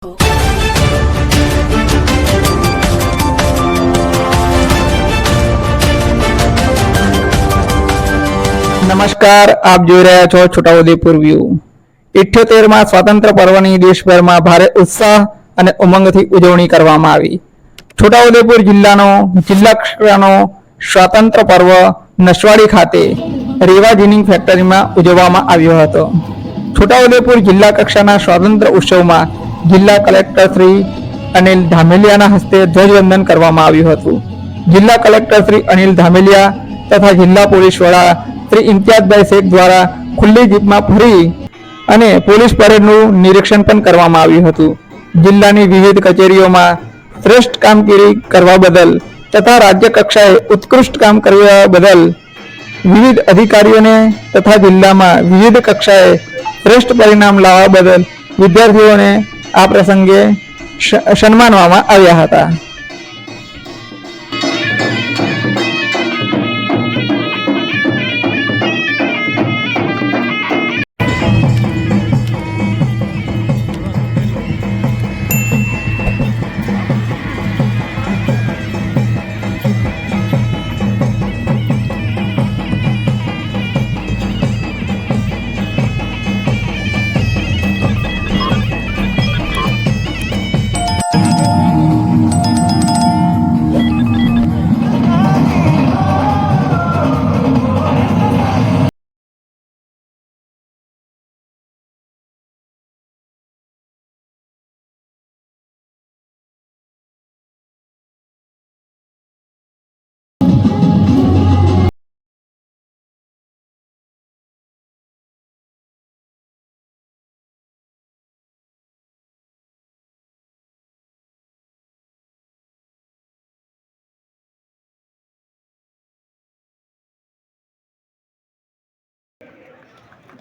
નમસ્કાર, આપ જોઈ રહ્યા છો છોટાઉદેપુર વ્યૂ। 78માં સ્વાતંત્ર્ય પર્વની દેશભરમાં ભારે ઉત્સાહ અને ઉમંગથી ઉજવણી કરવામાં આવી। છોટાઉદેપુર જિલ્લાનો જિલ્લા કક્ષાનો સ્વાતંત્ર્ય પર્વ નસવાડી ખાતે રેવા જીનિંગ ફેક્ટરીમાં ઉજવવામાં આવ્યો હતો। છોટાઉદેપુર જિલ્લા કક્ષાના સ્વાતંત્ર્ય ઉત્સવમાં જિલ્લા કલેક્ટર શ્રી અનિલ ધામેલિયાના હસ્તે ધ્વજવંદન કરવામાં આવ્યું હતું। જિલ્લા કલેક્ટર શ્રી અનિલ ધામેલિયા તથા જિલ્લા પોલીસ વડા શ્રી ઇમ્તિયાઝભાઈ શેખ દ્વારા ખુલ્લી જીપમાં ફરી અને પોલીસ પરેડનું નિરીક્ષણ પણ કરવામાં આવ્યું હતું। જિલ્લાની વિવિધ કચેરીઓમાં શ્રેષ્ઠ કામગીરી કરવા બદલ તથા રાજ્ય કક્ષાએ ઉત્કૃષ્ટ કામ કરવા બદલ વિવિધ અધિકારીઓને તથા જિલ્લામાં વિવિધ કક્ષાએ શ્રેષ્ઠ પરિણામ લાવવા બદલ વિદ્યાર્થીઓને આ પ્રસંગે સન્માનવામાં આવ્યા હતા।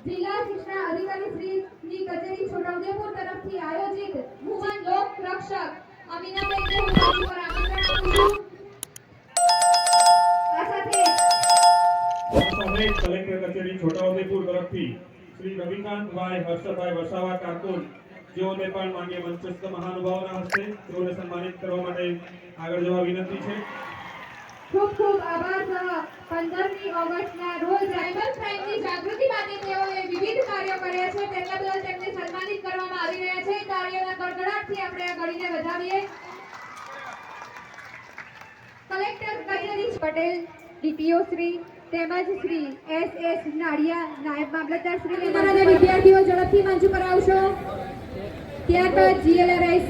जिला शिक्षा अधिकारी श्री ની કચેરી છોટાઉદેપુર તરફથી આયોજિત ભુવન લોક રક્ષક અમીનાબેનને હું મંચ પર આમંત્રણ આપું છું। આ સાથે કલેક્ટર કચેરી છોટાઉદેપુર તરફથી શ્રી રવિકાંતભાઈ હર્ષભાઈ વસાવા કારકુન જેઓને પણ માનનીય મંચસ્થ મહાનુભાવોના હસ્તે તેઓને સન્માનિત કરવા માટે આગળ જવા વિનંતી છે। ખૂબ ખૂબ આભાર સહ 15મી ઓગસ્ટના રોજ ટ્રાઇબલ ક્રાઇમની જાગૃતિ માટે તેઓએ વિવિધ કાર્યો કર્યા છે તેના બદલ તેમને સન્માનિત કરવામાં આવી રહ્યા છે। તાળીઓના ગડગડાટથી આપણે આ ઘડીને વધાવીએ। કલેક્ટર કચેરી પટેલ ડીપીઓ શ્રી તેમજ શ્રી એસ નાડિયા નાયબ મામલતદાર શ્રી અમારા વિદ્યાર્થીઓ ઝડપથી મંચ પર આવશો। ત્યારબાદ જીએલઆરએસ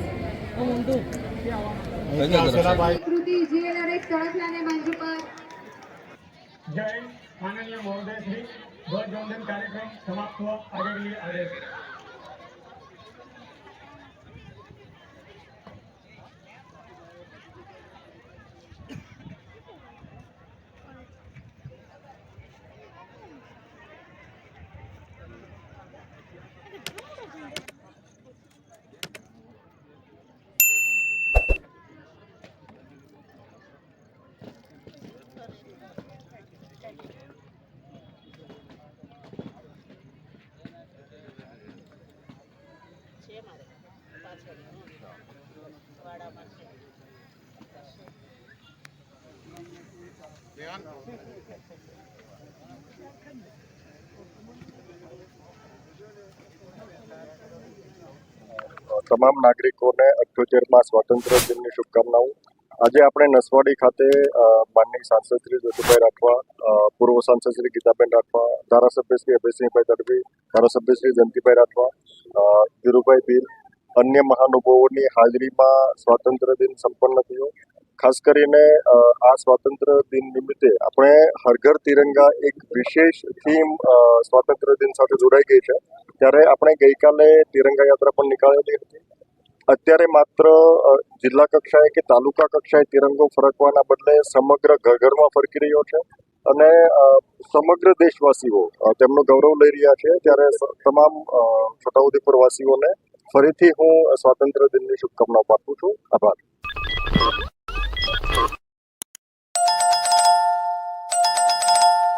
कृति जीएलआरएस तड़कलाने मंच पर जय माननीय महोदय श्री ध्वजवंदन कार्यक्रम समाप्त हुआ आगे के लिए आदेश। તમામ નાગરિકોને 78માં સ્વાતંત્ર્ય દિનની શુભકામનાઓ। આજે આપણે નસવાડી ખાતે માનનીય સાંસદ શ્રી જોશુભાઈ રાઠવા, પૂર્વ સાંસદ શ્રી ગીતાબેન રાઠવા, ધારાસભ્ય શ્રી અભયસિંહભાઈ તડવી, ધારાસભ્ય શ્રી જયંતિભાઈ રાઠવા, ધીરુભાઈ ભીલ, અન્ય મહાનુભાવોની હાજરીમાં સ્વાતંત્ર્ય દિન સંપન્ન થયો। ખાસ કરીને આ સ્વાતંત્ર્ય દિન નિમિત્તે આપણે હર ઘર તિરંગા એક વિશેષ થીમ સ્વાતંત્ર્ય દિન સાથે જોડાઈ ગઈ છે। ત્યારે આપણે ગઈકાલે તિરંગા યાત્રા પણ નીકાળેલી હતી। અત્યારે માત્ર જિલ્લા કક્ષાએ કે તાલુકા કક્ષાએ તિરંગો ફરકવાના બદલે સમગ્ર ઘરમાં ફરકી રહ્યો છે અને સમગ્ર દેશવાસીઓ તેમનું ગૌરવ લઈ રહ્યા છે। ત્યારે તમામ છોટાઉદેપુર વાસીઓને ફરીથી હું સ્વાતંત્ર્ય દિનની શુભકામનાઓ પાઠવું છું। આભાર।